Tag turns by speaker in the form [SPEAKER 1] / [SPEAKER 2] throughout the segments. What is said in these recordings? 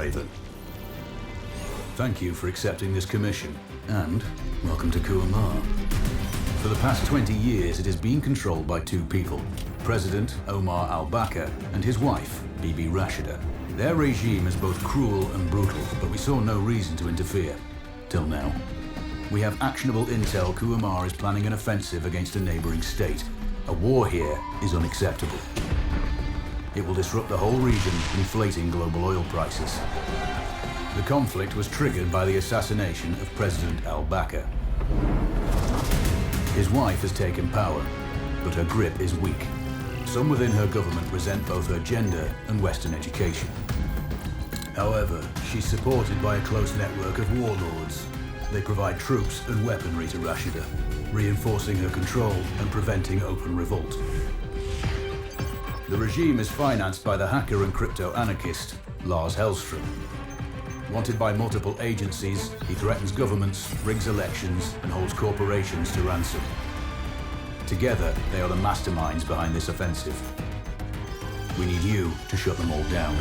[SPEAKER 1] Raven. Thank you for accepting this commission, and welcome to Kuamar. For the past 20 years, it has been controlled by two people, President Omar al-Bakr and his wife, Bibi Rashida. Their regime is both cruel and brutal, but we saw no reason to interfere, till now. We have actionable intel Kuamar is planning an offensive against a neighboring state. A war here is unacceptable. It will disrupt the whole region, inflating global oil prices. The conflict was triggered by the assassination of President al-Bakr. His wife has taken power, but her grip is weak. Some within her government resent both her gender and Western education. However, she's supported by a close network of warlords. They provide troops and weaponry to Rashida, reinforcing her control and preventing open revolt. The regime is financed by the hacker and crypto-anarchist, Lars Hellstrom. Wanted by multiple agencies, he threatens governments, rigs elections, and holds corporations to ransom. Together, they are the masterminds behind this offensive. We need you to shut them all down.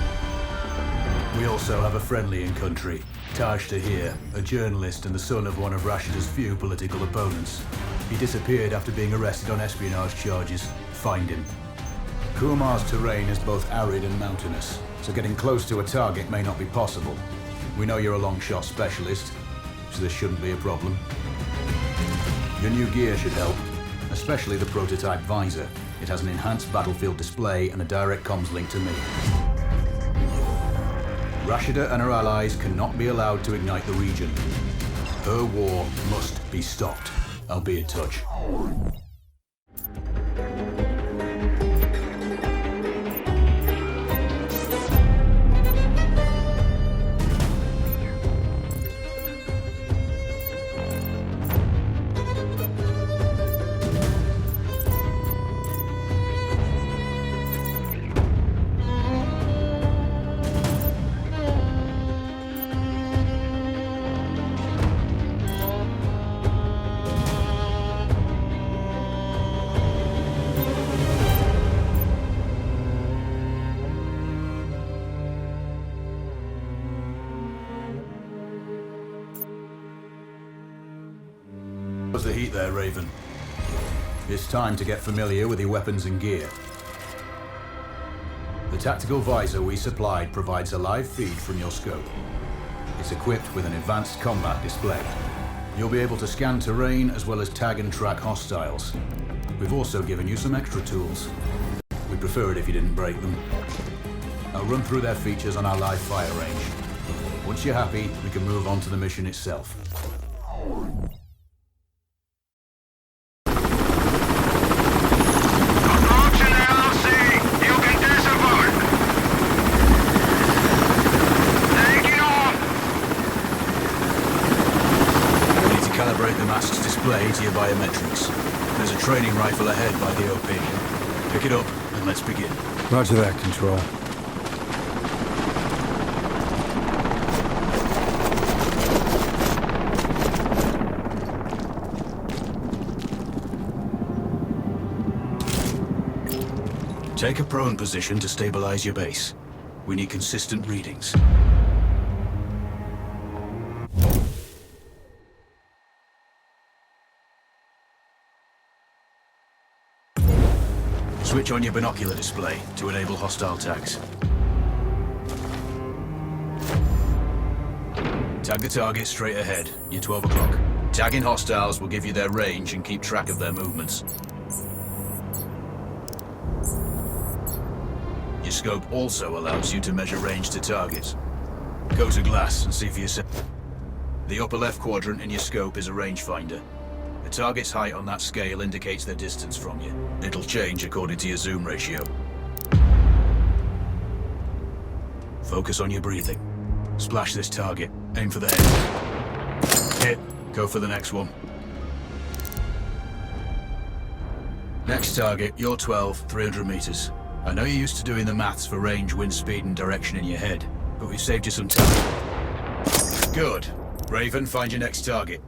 [SPEAKER 1] We also have a friendly in country, Taj Tahir, a journalist and the son of one of Rashida's few political opponents. He disappeared after being arrested on espionage charges. Find him. Kuamar's terrain is both arid and mountainous, so getting close to a target may not be possible. We know you're a long shot specialist, so this shouldn't be a problem. Your new gear should help, especially the prototype visor. It has an enhanced battlefield display and a direct comms link to me. Rashida and her allies cannot be allowed to ignite the region. Her war must be stopped. I'll be in touch. How's the heat there, Raven? It's time to get familiar with your weapons and gear. The tactical visor we supplied provides a live feed from your scope. It's equipped with an advanced combat display. You'll be able to scan terrain as well as tag and track hostiles. We've also given you some extra tools. We'd prefer it if you didn't break them. I'll run through their features on our live fire range. Once you're happy, we can move on to the mission itself. Calibrate the mask's display to your biometrics. There's a training rifle ahead by the OP. Pick it up and let's begin.
[SPEAKER 2] Roger that, Control.
[SPEAKER 1] Take a prone position to stabilize your base. We need consistent readings. Switch on your binocular display to enable hostile tags. Tag the target straight ahead. You're 12 o'clock. Tagging hostiles will give you their range and keep track of their movements. Your scope also allows you to measure range to targets. Go to glass and see for yourself. The upper left quadrant in your scope is a rangefinder. The target's height on that scale indicates their distance from you. It'll change according to your zoom ratio. Focus on your breathing. Splash this target. Aim for the head. Hit. Go for the next one. Next target, you're 12, 300 meters. I know you're used to doing the maths for range, wind speed, and direction in your head, but we've saved you some time. Good. Raven, find your next target.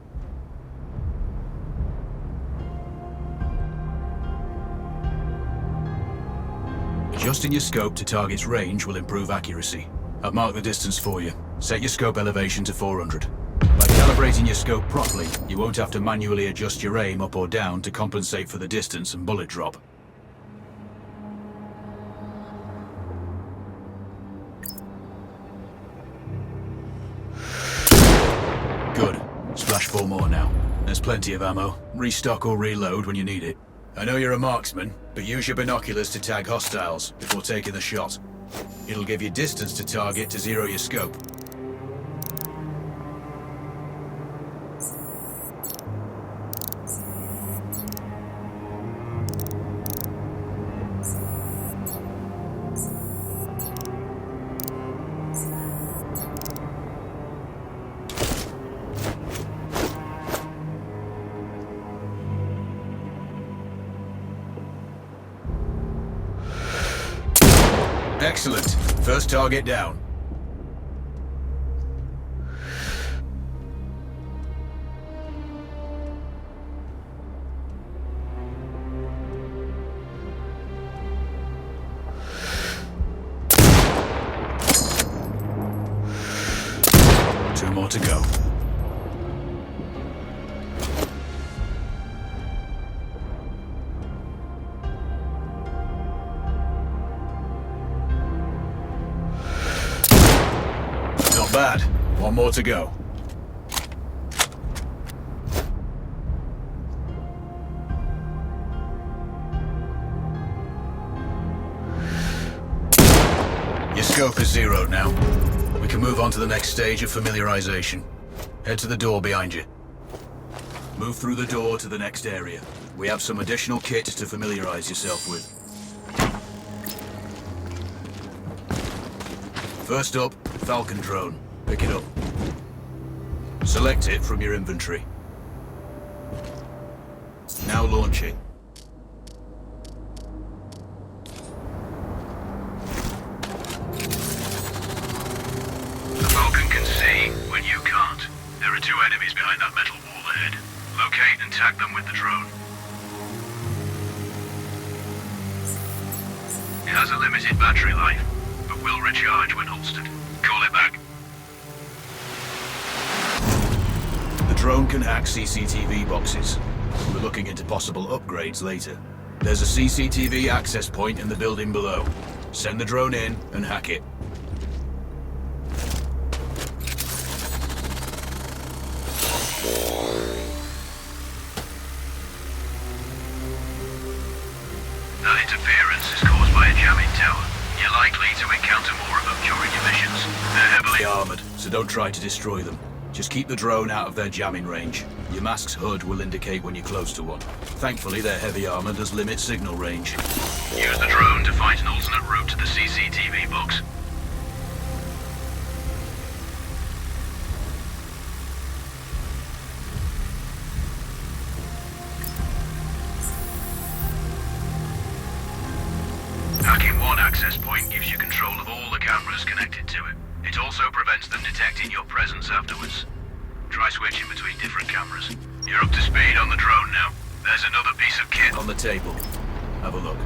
[SPEAKER 1] Adjusting your scope to target's range will improve accuracy. I've marked the distance for you. Set your scope elevation to 400. By calibrating your scope properly, you won't have to manually adjust your aim up or down to compensate for the distance and bullet drop. Good. Splash 4 more now. There's plenty of ammo. Restock or reload when you need it. I know you're a marksman, but use your binoculars to tag hostiles before taking the shot. It'll give you distance to target to zero your scope. Excellent. First target down. Two more to go. Bad. One more to go. Your scope is zeroed now. We can move on to the next stage of familiarization. Head to the door behind you. Move through the door to the next area. We have some additional kit to familiarize yourself with. First up, Falcon drone. Pick it up. Select it from your inventory. Now launch it.
[SPEAKER 2] The Falcon can see when you can't. There are two enemies behind that metal wall ahead. Locate and tag them with the drone. It has a limited battery life, but will recharge when holstered. Call it back.
[SPEAKER 1] The drone can hack CCTV boxes. We're looking into possible upgrades later. There's a CCTV access point in the building below. Send the drone in and hack it.
[SPEAKER 2] That interference is caused by a jamming tower. You're likely to encounter more of them during your missions. They're heavily
[SPEAKER 1] Armored, so don't try to destroy them. Just keep the drone out of their jamming range. Your mask's HUD will indicate when you're close to one. Thankfully, their heavy armor does limit signal range.
[SPEAKER 2] Use the drone to find an alternate route to the CCTV box. Hacking one access point gives you control of all the cameras connected to it. It also prevents them detecting your presence afterwards. Try switching between different cameras. You're up to speed on the drone now. There's another piece of kit
[SPEAKER 1] On the table. Have a look.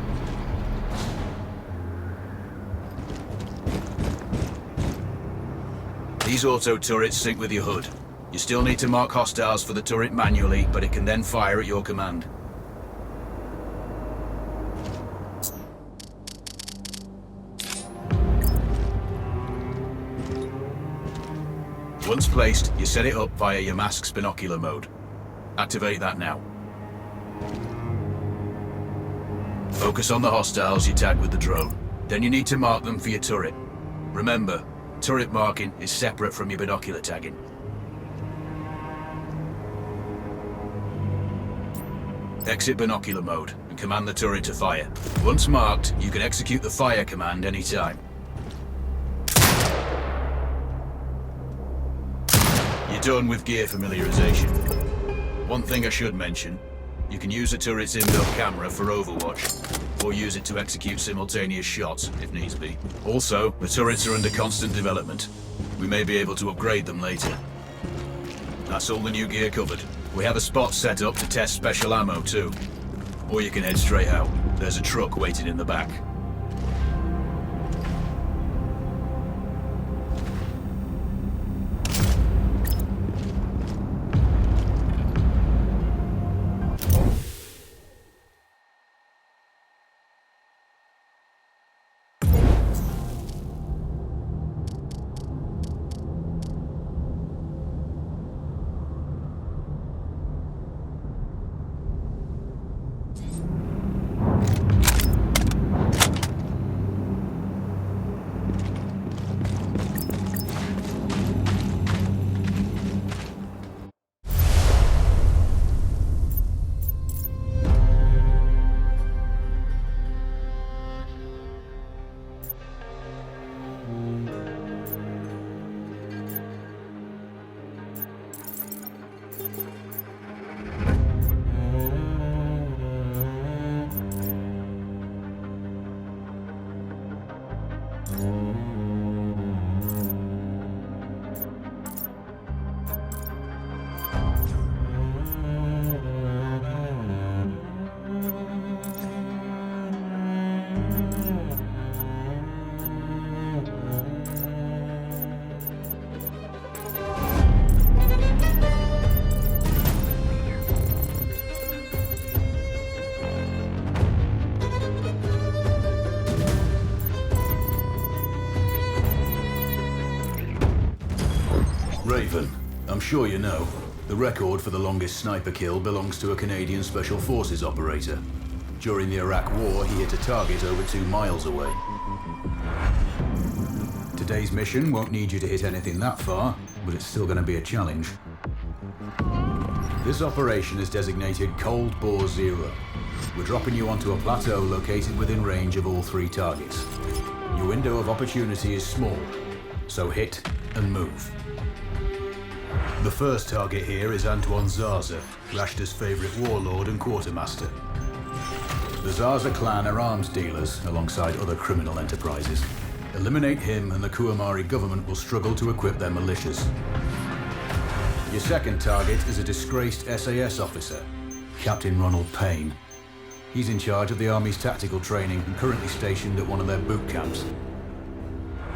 [SPEAKER 1] These auto turrets sync with your HUD. You still need to mark hostiles for the turret manually, but it can then fire at your command. Once placed, you set it up via your mask's binocular mode. Activate that now. Focus on the hostiles you tag with the drone. Then you need to mark them for your turret. Remember, turret marking is separate from your binocular tagging. Exit binocular mode and command the turret to fire. Once marked, you can execute the fire command anytime. You're done with gear familiarization. One thing I should mention, you can use a turret's inbuilt camera for overwatch, or use it to execute simultaneous shots if needs be. Also, the turrets are under constant development. We may be able to upgrade them later. That's all the new gear covered. We have a spot set up to test special ammo too. Or you can head straight out. There's a truck waiting in the back. Raven, I'm sure you know, the record for the longest sniper kill belongs to a Canadian Special Forces operator. During the Iraq War, he hit a target over 2 miles away. Today's mission won't need you to hit anything that far, but it's still going to be a challenge. This operation is designated Cold Bore Zero. We're dropping you onto a plateau located within range of all 3 targets. Your window of opportunity is small, so hit and move. The first target here is Antoine Zaza, Rashta's favorite warlord and quartermaster. The Zaza clan are arms dealers alongside other criminal enterprises. Eliminate him and the Kuamari government will struggle to equip their militias. Your second target is a disgraced SAS officer, Captain Ronald Payne. He's in charge of the Army's tactical training and currently stationed at one of their boot camps.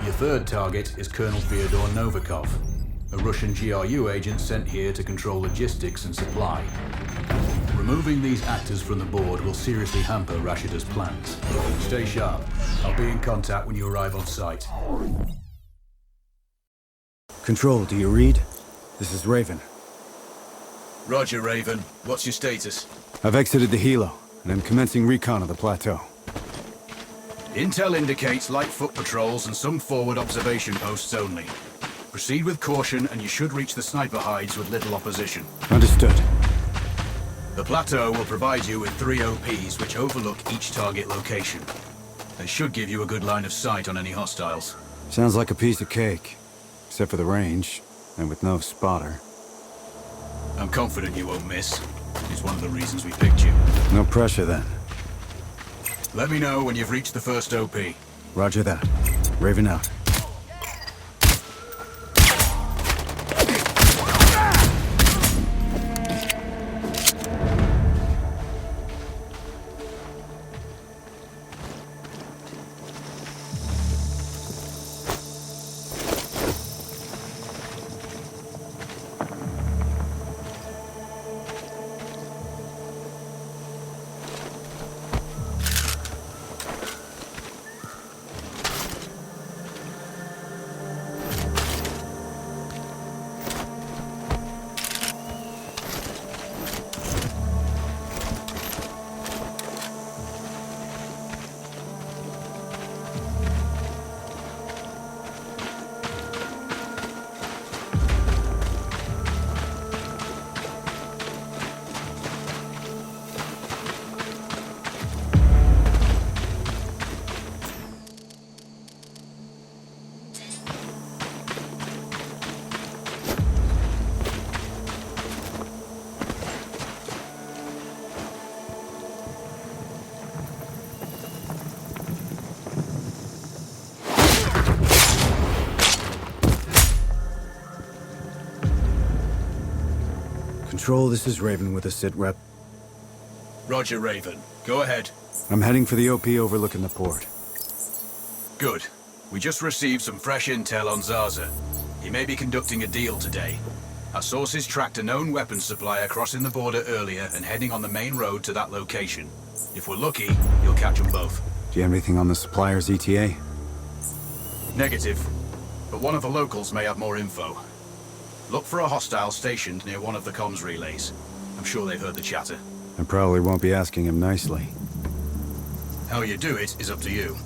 [SPEAKER 1] Your third target is Colonel Fyodor Novikov, a Russian GRU agent sent here to control logistics and supply. Removing these actors from the board will seriously hamper Rashida's plans. Stay sharp. I'll be in contact when you arrive on site.
[SPEAKER 3] Control, do you read? This is Raven.
[SPEAKER 1] Roger, Raven. What's your status?
[SPEAKER 3] I've exited the helo, and I'm commencing recon of the plateau.
[SPEAKER 1] Intel indicates light foot patrols and some forward observation posts only. Proceed with caution and you should reach the sniper hides with little opposition.
[SPEAKER 3] Understood.
[SPEAKER 1] The plateau will provide you with 3 OPs which overlook each target location. They should give you a good line of sight on any hostiles.
[SPEAKER 3] Sounds like a piece of cake. Except for the range, and with no spotter.
[SPEAKER 1] I'm confident you won't miss. It's one of the reasons we picked you.
[SPEAKER 3] No pressure then.
[SPEAKER 1] Let me know when you've reached the first OP.
[SPEAKER 3] Roger that. Raven out. Control, this is Raven with a sit rep.
[SPEAKER 1] Roger, Raven. Go ahead.
[SPEAKER 3] I'm heading for the OP overlooking the port.
[SPEAKER 1] Good. We just received some fresh intel on Zaza. He may be conducting a deal today. Our sources tracked a known weapons supplier crossing the border earlier and heading on the main road to that location. If we're lucky, you'll catch them both.
[SPEAKER 3] Do you have anything on the supplier's ETA?
[SPEAKER 1] Negative. But one of the locals may have more info. Look for a hostile stationed near one of the comms relays. I'm sure they've heard the chatter.
[SPEAKER 3] I probably won't be asking him nicely.
[SPEAKER 1] How you do it is up to you.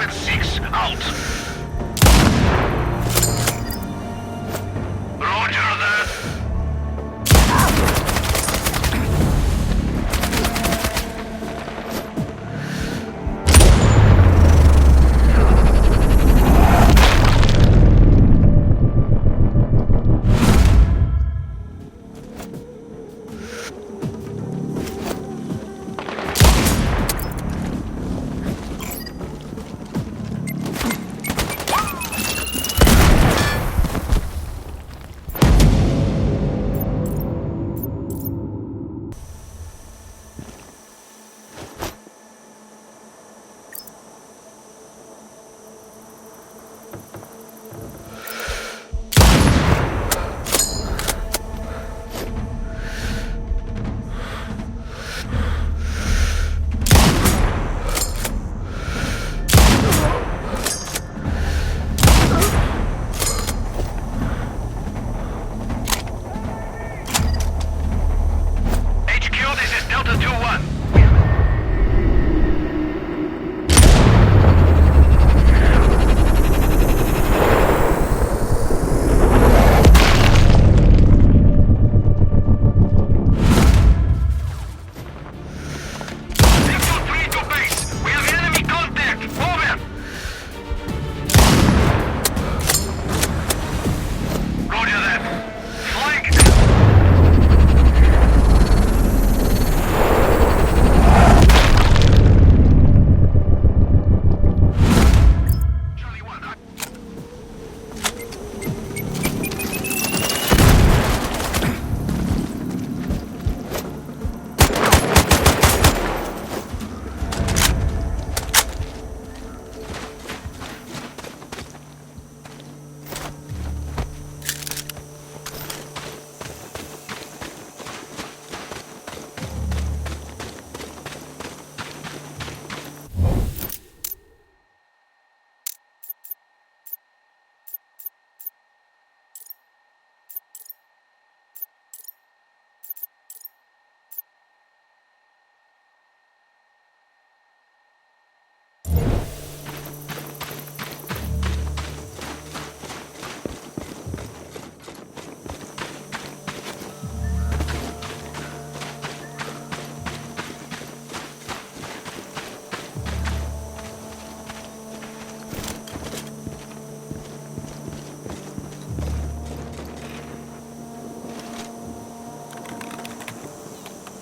[SPEAKER 2] Contact 6, out. Roger that.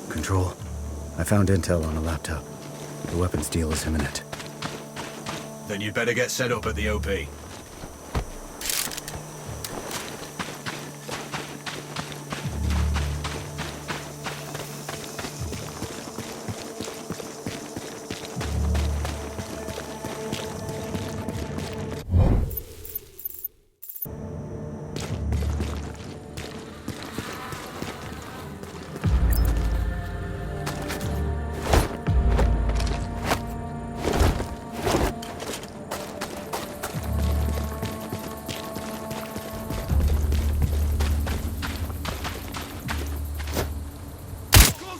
[SPEAKER 3] Control. I found intel on a laptop. The weapons deal is imminent.
[SPEAKER 1] Then you'd better get set up at the OP.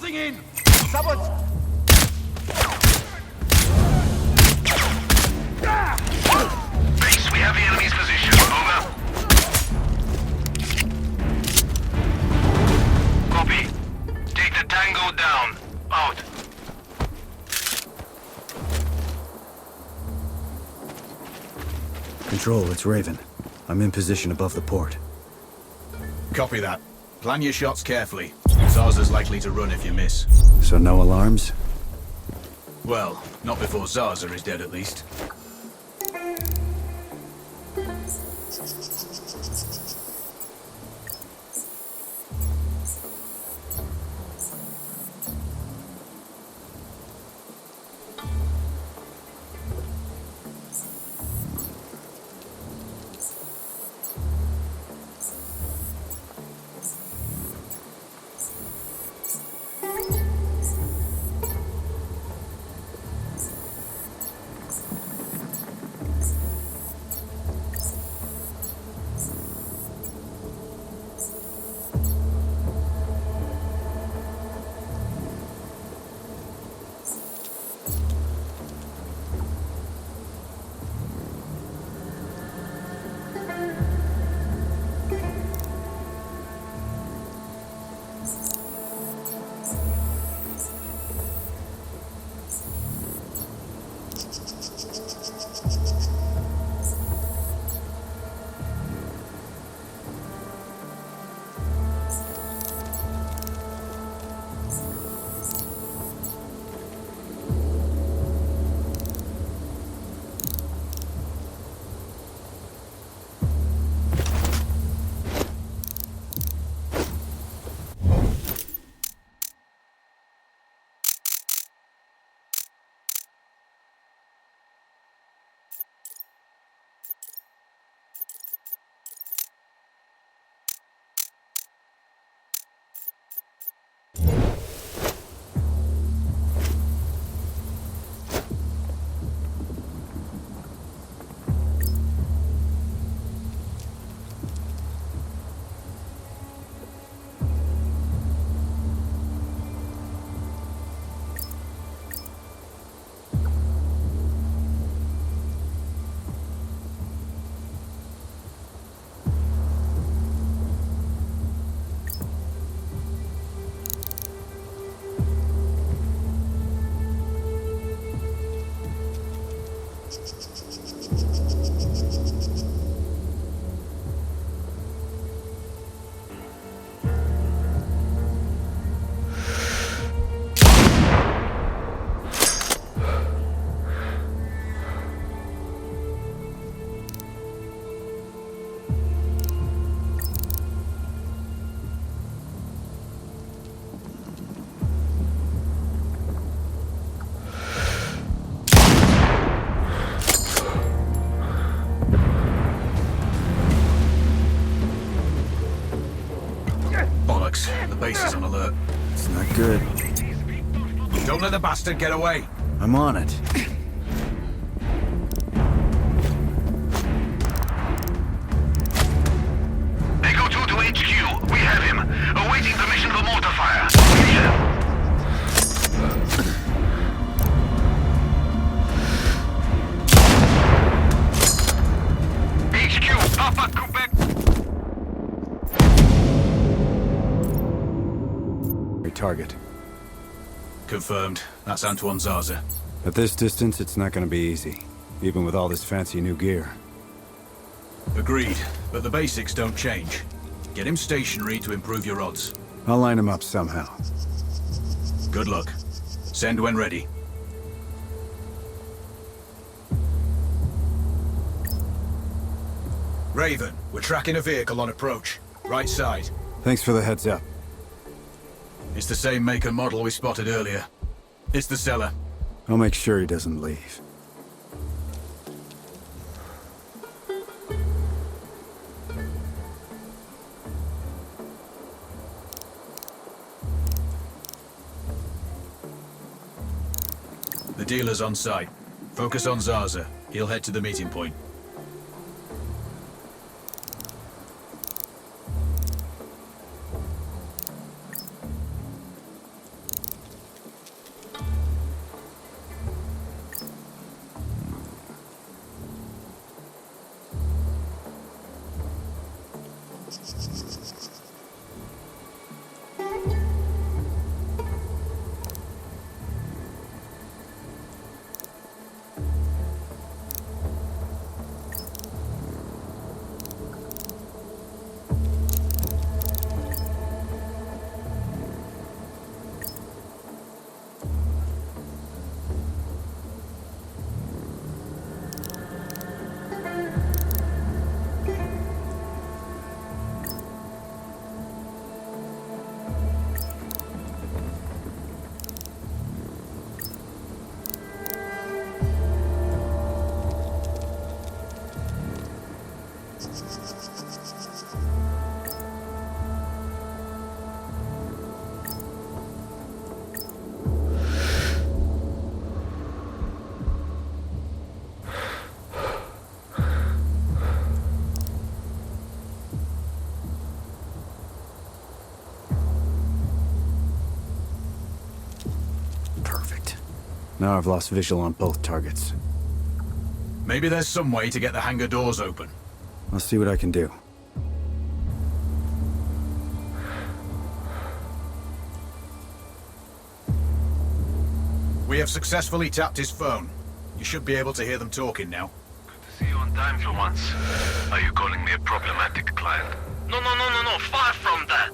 [SPEAKER 4] In! Someone's...
[SPEAKER 2] Base, we have the enemy's position. Over. Copy. Take the Tango down. Out.
[SPEAKER 3] Control, it's Raven. I'm in position above the port.
[SPEAKER 1] Copy that. Plan your shots carefully. Zarza's likely to run if you miss.
[SPEAKER 3] So no alarms?
[SPEAKER 1] Well, not before Zarza is dead at least.
[SPEAKER 3] It's not good.
[SPEAKER 1] Don't let the bastard get away.
[SPEAKER 3] I'm on it.
[SPEAKER 2] Echo 2 to HQ. We have him. Awaiting permission for mortar fire. Clear. HQ, Papa Quebec.
[SPEAKER 3] Target.
[SPEAKER 1] Confirmed. That's Antoine Zaza.
[SPEAKER 3] At this distance, it's not gonna be easy, even with all this fancy new gear.
[SPEAKER 1] Agreed, but the basics don't change. Get him stationary to improve your odds.
[SPEAKER 3] I'll line him up somehow.
[SPEAKER 1] Good luck. Send when ready. Raven, we're tracking a vehicle on approach. Right side.
[SPEAKER 3] Thanks for the heads up.
[SPEAKER 1] It's the same make and model we spotted earlier. It's the seller.
[SPEAKER 3] I'll make sure he doesn't leave.
[SPEAKER 1] The dealer's on site. Focus on Zaza. He'll head to the meeting point.
[SPEAKER 3] Now I've lost visual on both targets.
[SPEAKER 1] Maybe there's some way to get the hangar doors open.
[SPEAKER 3] I'll see what I can do.
[SPEAKER 1] We have successfully tapped his phone. You should be able to hear them talking now.
[SPEAKER 2] Good to see you on time for once. Are you calling me a problematic client?
[SPEAKER 4] No, far from that.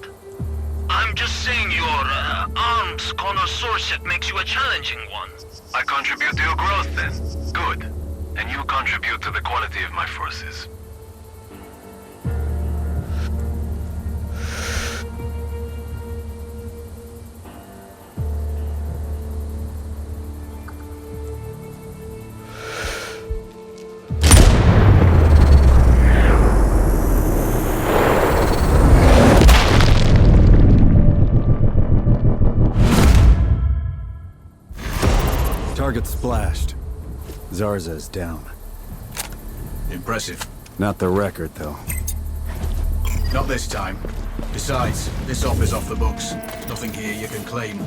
[SPEAKER 4] I'm just saying your arms connoisseurship makes you a challenging one.
[SPEAKER 2] I contribute to your growth then. Good. And you contribute to the quality of my forces.
[SPEAKER 3] Target splashed. Zarza's down.
[SPEAKER 1] Impressive.
[SPEAKER 3] Not the record, though.
[SPEAKER 1] Not this time. Besides, this offer's off the books. Nothing here you can claim.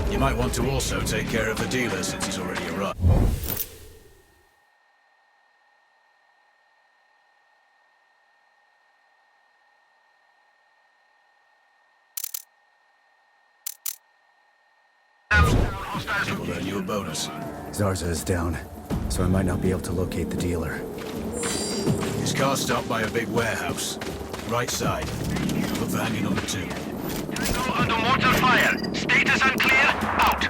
[SPEAKER 1] You might want to also take care of the dealer since he's already arrived. It will earn you a bonus.
[SPEAKER 3] Zarza is down, so I might not be able to locate the dealer.
[SPEAKER 1] His car's stopped by a big warehouse. Right side. Look for hangar number 2.
[SPEAKER 4] Under mortar fire. Status unclear. Out.